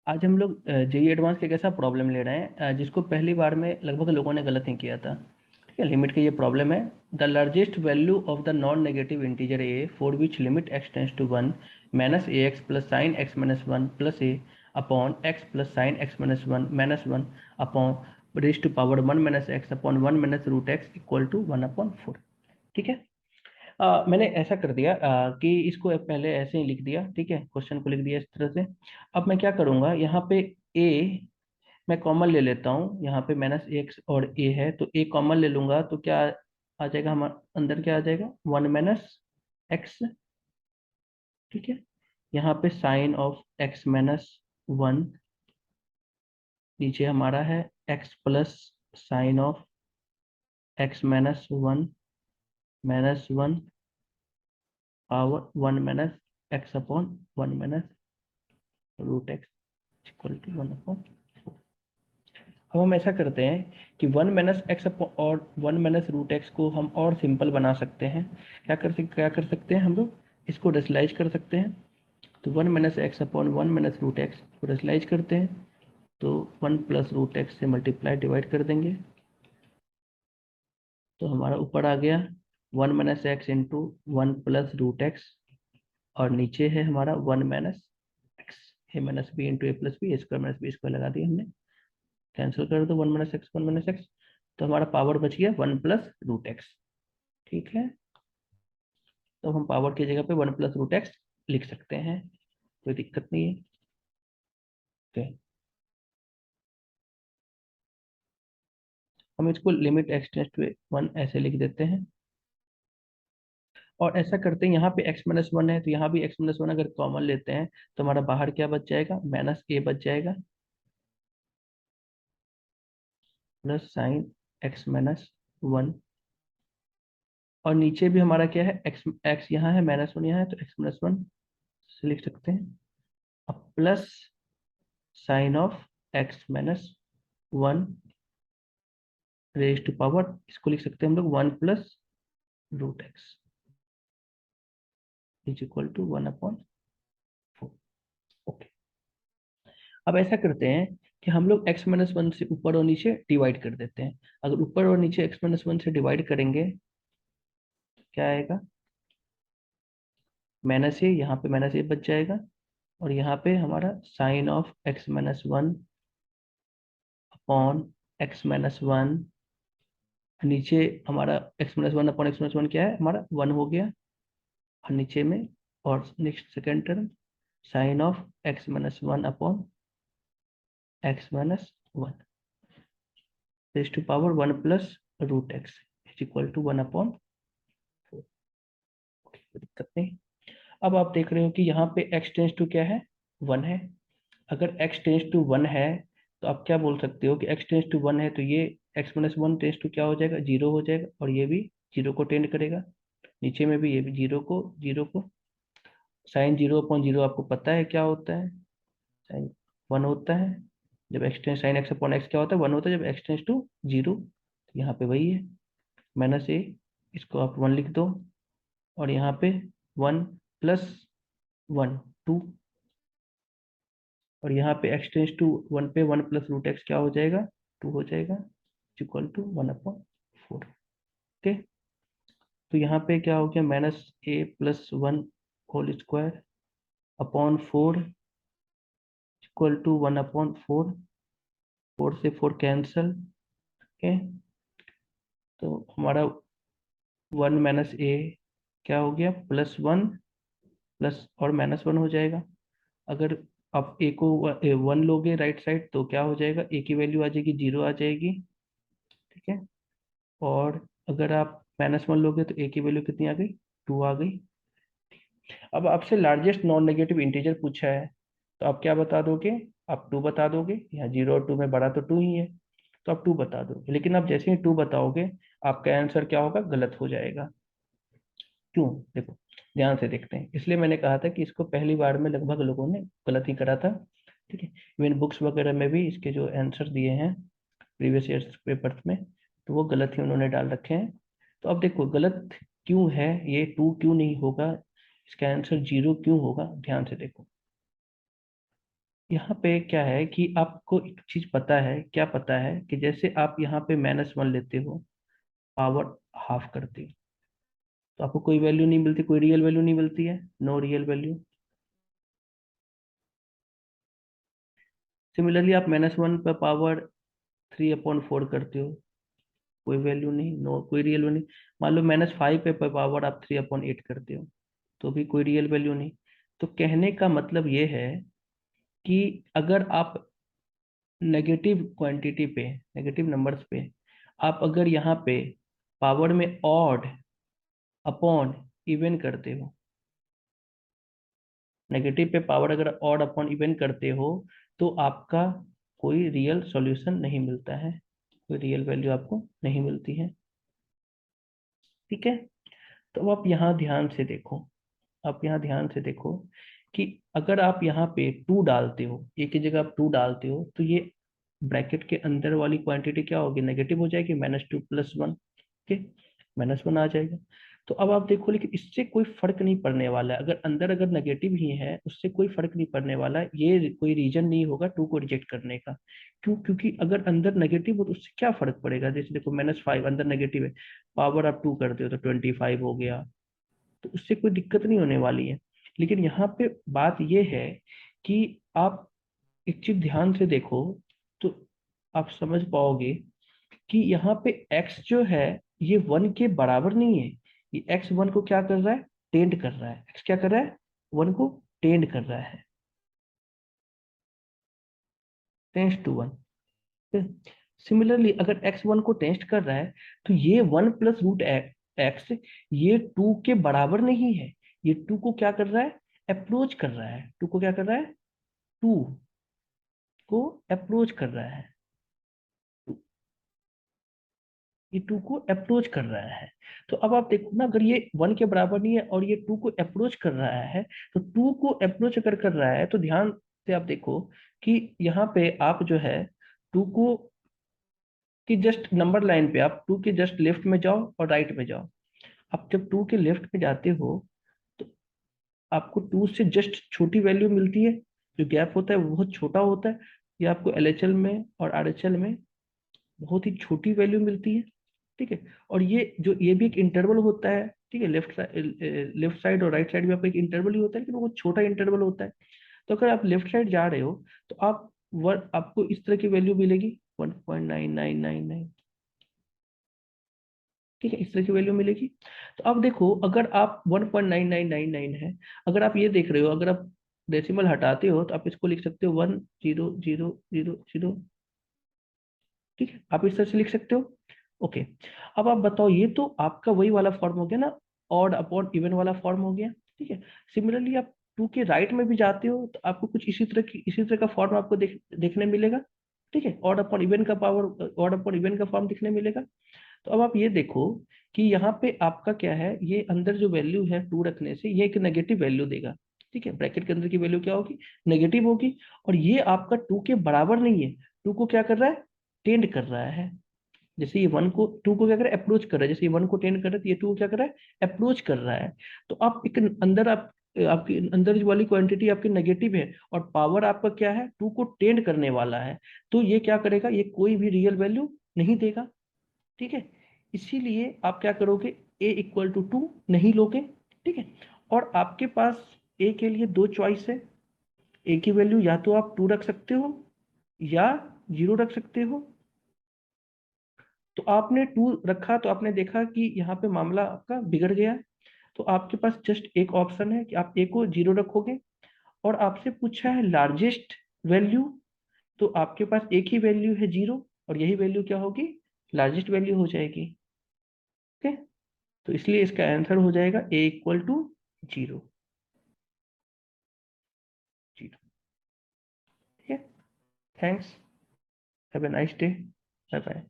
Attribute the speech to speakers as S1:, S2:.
S1: आज हम लोग जेई एडवांस के कैसा प्रॉब्लम ले रहे हैं जिसको पहली बार में लगभग लोगों ने गलत ही किया था। ठीक है, लिमिट की ये प्रॉब्लम है। The largest value of the non negative integer a for which limit x tends to 1 minus a x plus sine x minus 1 plus a upon x plus sine x minus one upon raise to power 1 minus x upon 1 minus root x equal to 1/4। ठीक है। मैंने ऐसा कर दिया कि इसको पहले ऐसे ही लिख दिया। ठीक है, क्वेश्चन को लिख दिया इस तरह से। अब मैं क्या करूंगा, यहाँ पे ए मैं कॉमन ले लेता हूँ। यहाँ पे माइनस एक्स और ए है तो ए कॉमन ले लूंगा तो क्या आ जाएगा, हमारे अंदर क्या आ जाएगा, 1 माइनस एक्स। ठीक है, यहाँ पे साइन ऑफ एक्स माइनस 1, नीचे हमारा है x plus sine of x minus 1 power 1 minus x upon 1 minus root x equal to 1/4। अब हम ऐसा करते हैं कि 1 माइनस एक्स और 1 माइनस रूट एक्स को हम और सिंपल बना सकते हैं। क्या कर सकते हैं हम लोग, इसको रेशनलाइज कर सकते हैं। तो 1 minus x upon 1 minus root x को रेशनलाइज करते हैं तो 1 प्लस रूट एक्स से मल्टीप्लाई डिवाइड कर देंगे तो हमारा ऊपर आ गया 1 minus x into 1 plus root x, और नीचे है हमारा 1 minus x, a minus b into a plus b, square minus b square लगा दिया हमने। कैंसिल कर दो 1 माइनस एक्स तो हमारा पावर बच गया 1 प्लस रूट एक्स। ठीक है, तो हम पावर की जगह पे 1 प्लस रूट एक्स लिख सकते हैं, कोई दिक्कत नहीं है। ओके, हम इसको लिमिट एक्स टेंड्स टू 1 ऐसे लिख देते हैं। और ऐसा करते हैं, यहाँ पे x माइनस 1 है तो यहाँ भी x माइनस 1 अगर कॉमन लेते हैं तो हमारा बाहर क्या बच जाएगा, माइनस ए बच जाएगा प्लस साइन एक्स माइनस 1। और नीचे भी हमारा क्या है, x यहाँ है माइनस 1 यहाँ है तो x माइनस 1 से लिख सकते हैं। अब plus sine of x minus 1 raise to power, इसको लिख सकते हैं हम लोग 1 plus root x is equal to 1/4। Okay, अब ऐसा करते हैं कि हम लोग x माइनस 1 से ऊपर और नीचे डिवाइड कर देते हैं। अगर ऊपर और नीचे x माइनस 1 से डिवाइड करेंगे क्या आएगा, माइनस ए, यहाँ पे माइनस ए बच जाएगा और यहाँ पे हमारा sine of x minus 1 upon x minus 1, नीचे हमारा x minus 1 upon x minus 1 क्या है हमारा 1 हो गया, और नीचे में और next second term sine of x minus 1 upon x minus 1 raise to power 1 plus root x is equal to 1/4। कोई दिक्कत नहीं। अब आप देख रहे हो कि यहाँ पे x टेंस टू क्या है, 1 है। अगर x टेंस टू 1 है तो आप क्या बोल सकते हो कि x टेंस टू 1 है तो ये x माइनस 1 टेंस टू क्या हो जाएगा, 0 हो जाएगा, और ये भी 0 को टेंड करेगा। नीचे में भी ये भी 0 को साइन 0/0 आपको पता है क्या होता है, साइन 1 होता है। जब x tends sine x upon x क्या होता है, 1 होता है जब x टेंस टू 0। तो यहाँ पे वही है माइनस ए, इसको आप 1 लिख दो, और यहाँ पे 1 प्लस 1 2, और यहाँ पे x टेंस टू 1 पे 1 प्लस रूट एक्स क्या हो जाएगा, 2 हो जाएगा इक्वल टू 1/4। ओके, तो यहाँ पे क्या हो गया, minus a plus 1 whole square upon 4 equal to 1/4। 4 से 4 कैंसल। ओके, तो हमारा 1 माइनस ए क्या हो गया, +1 प्लस और -1 हो जाएगा। अगर आप ए को 1 लोगे राइट साइड तो क्या हो जाएगा, ए की वैल्यू आ जाएगी 0 आ जाएगी। ठीक है, और अगर आप -1 लोगे तो ए की वैल्यू कितनी आ गई, 2 आ गई। अब आपसे लार्जेस्ट नॉन नेगेटिव इंटीजर पूछा है तो आप क्या बता दोगे, आप 2 बता दोगे। यहाँ 0 और 2 में बड़ा तो 2 ही है तो आप 2 बता दोगे, लेकिन आप जैसे ही 2 बताओगे आपका आंसर क्या होगा, गलत हो जाएगा। क्यों, देखो ध्यान से देखते हैं। इसलिए मैंने कहा था कि इसको पहली बार में लगभग लोगों ने गलत ही करा था। ठीक है, इवन बुक्स वगैरह में भी इसके जो आंसर दिए हैं प्रीवियस ईयर पेपर्स में तो वो गलत ही उन्होंने डाल रखे हैं। तो अब देखो गलत क्यों है, ये 2 क्यों नहीं होगा, इसका आंसर 0 क्यों होगा, ध्यान से देखो। यहाँ पे क्या है कि आपको एक चीज पता है, क्या पता है कि जैसे आप यहाँ पे -1 लेते हो, पावर हाफ करते हो, तो आपको कोई वैल्यू नहीं मिलती, कोई रियल वैल्यू नहीं मिलती है, नो रियल वैल्यू। सिमिलरली आप -1 पर पावर 3/4 करते हो, कोई वैल्यू नहीं, नो कोई रियल वैल्यू नहीं। मान लो -5 पे पावर आप 3/8 करते हो, तो भी कोई रियल वैल्यू नहीं। तो कहने का मतलब ये है कि अगर आप नेगेटिव क्वांटिटी पे, नेगेटिव नंबर्स पे, आप अगर यहाँ पे पावर में ऑड अपॉन इवन करते हो, नेगेटिव पे पावर अगर ऑड अपॉन इवन करते हो, तो आपका कोई रियल सॉल्यूशन नहीं मिलता है, कोई रियल वैल्यू आपको नहीं मिलती है। ठीक है, तो अब आप यहाँ ध्यान से देखो, आप यहाँ ध्यान से देखो कि अगर आप यहाँ पे 2 डालते हो, एक ही जगह आप 2 डालते हो, तो ये ब्रैकेट के अंदर वाली क्वांटिटी क्या होगी, नेगेटिव हो जाएगी, -2 + 1, ठीक, -1 आ जाएगा। तो अब आप देखो, लेकिन इससे कोई फर्क नहीं पड़ने वाला है, अगर अंदर अगर नेगेटिव ही है उससे कोई फर्क नहीं पड़ने वाला है, ये कोई रीजन नहीं होगा 2 को रिजेक्ट करने का। क्यों? क्योंकि अगर अंदर नेगेटिव हो तो उससे क्या फर्क पड़ेगा, जैसे देखो -5 अंदर नेगेटिव है, पावर आप 2 करते हो तो 25 हो गया, तो उससे कोई दिक्कत नहीं होने वाली है। लेकिन यहाँ पे बात यह है कि आप एक चीज ध्यान से देखो, तो आप समझ पाओगे कि यहाँ पे x जो है ये 1 के बराबर नहीं है। ये x 1 को क्या कर रहा है, टेंड कर रहा है, x क्या कर रहा है, 1 को टेंड कर रहा है, टेंस टू 1। सिमिलरली अगर x 1 को टेस्ट कर रहा है, तो ये 1 + √x ये 2 के बराबर नहीं है, ये 2 को क्या कर रहा है, अप्रोच कर रहा है, 2 को क्या कर रहा है, 2 को अप्रोच कर रहा है, ये 2 को अप्रोच कर रहा है। तो अब आप देखो ना, अगर ये 1 के बराबर नहीं है और ये 2 को अप्रोच कर रहा है, तो 2 को अप्रोच अगर कर रहा है तो ध्यान से आप देखो कि यहाँ पे आप जो है 2 को कि जस्ट नंबर लाइन पे आप 2 के जस्ट लेफ्ट में जाओ और राइट में जाओ। आप जब 2 के लेफ्ट में जाते हो तो आपको 2 से जस्ट छोटी वैल्यू मिलती है, जो गैप होता है वो बहुत छोटा होता है, ये आपको एलएचएल में और आरएचएल में बहुत ही छोटी वैल्यू मिलती है। ठीक है, और ये भी एक इंटरवल होता है, ठीक है, लेफ्ट साइड और राइट साइड में आपका एक इंटरवल ही होता है, लेकिन वो बहुत छोटा इंटरवल होता है। तो अगर आप लेफ्ट साइड जा रहे हो तो आपको इस तरह की वैल्यू मिलेगी 1.9999, ठीक है, इस तरह की वैल्यू मिलेगी। तो अब देखो, अगर आप 1.9999 है, अगर आप ये देख रहे हो, अगर आप डेसिमल हटाते हो तो आप इसको लिख सकते हो 10000, ठीक है, आप इस तरह से लिख सकते हो। ओके, अब आप बताओ, ये तो आपका वही वाला फॉर्म हो गया ना, ऑड अपॉन इवन वाला फॉर्म हो गया। ठीक है, सिमिलरली आप 2 के राइट में भी जाते हो तो आपको कुछ इसी तरह का फॉर्म आपको देखने मिलेगा। ठीक है, ऑड अपॉन इवन का पावर, ऑड अपॉन इवन का फॉर्म दिखने मिलेगा। तो अब आप ये देखो कि यहाँ पे आपका क्या है, ये अंदर जो वैल्यू है 2 रखने से ये एक नेगेटिव वैल्यू देगा। ठीक है, ब्रैकेट के अंदर की वैल्यू क्या होगी, नेगेटिव होगी, और ये आपका 2 के बराबर नहीं है, 2 को क्या कर रहा है, टेंड कर रहा है। जैसे ये 1 को 2 को क्या कर रहा है, अप्रोच कर रहा है, जैसे ये 1 को टेंड कर रहा है तो ये 2 को क्या कर रहा है, अप्रोच कर रहा है। तो आप एक अंदर आप आपकी अंदर जो वाली क्वांटिटी आपकी नेगेटिव है और पावर आपका क्या है, 2 को टेंड करने वाला है, तो ये क्या करेगा, ये कोई भी रियल वैल्यू नहीं देगा। ठीक है, इसीलिए आप क्या करोगे, a = 2 नहीं लोगे। ठीक है, और आपके पास a के लिए 2 चॉइस है, a की वैल्यू या तो आप 2 रख सकते हो या 0 रख सकते हो। तो आपने 2 रखा तो आपने देखा कि यहाँ पे मामला आपका बिगड़ गया। तो आपके पास जस्ट एक ऑप्शन है कि आप a को 0 रखोगे, और आपसे पूछा है लार्जेस्ट वैल्यू, तो आपके पास एक ही वैल्यू है 0, और यही वैल्यू क्या होगी, लार्जेस्ट वैल्यू हो जाएगी। ओके, तो इसलिए इसका आंसर हो जाएगा a = 0, 0। ठीक है, thanks, have a nice day, bye bye.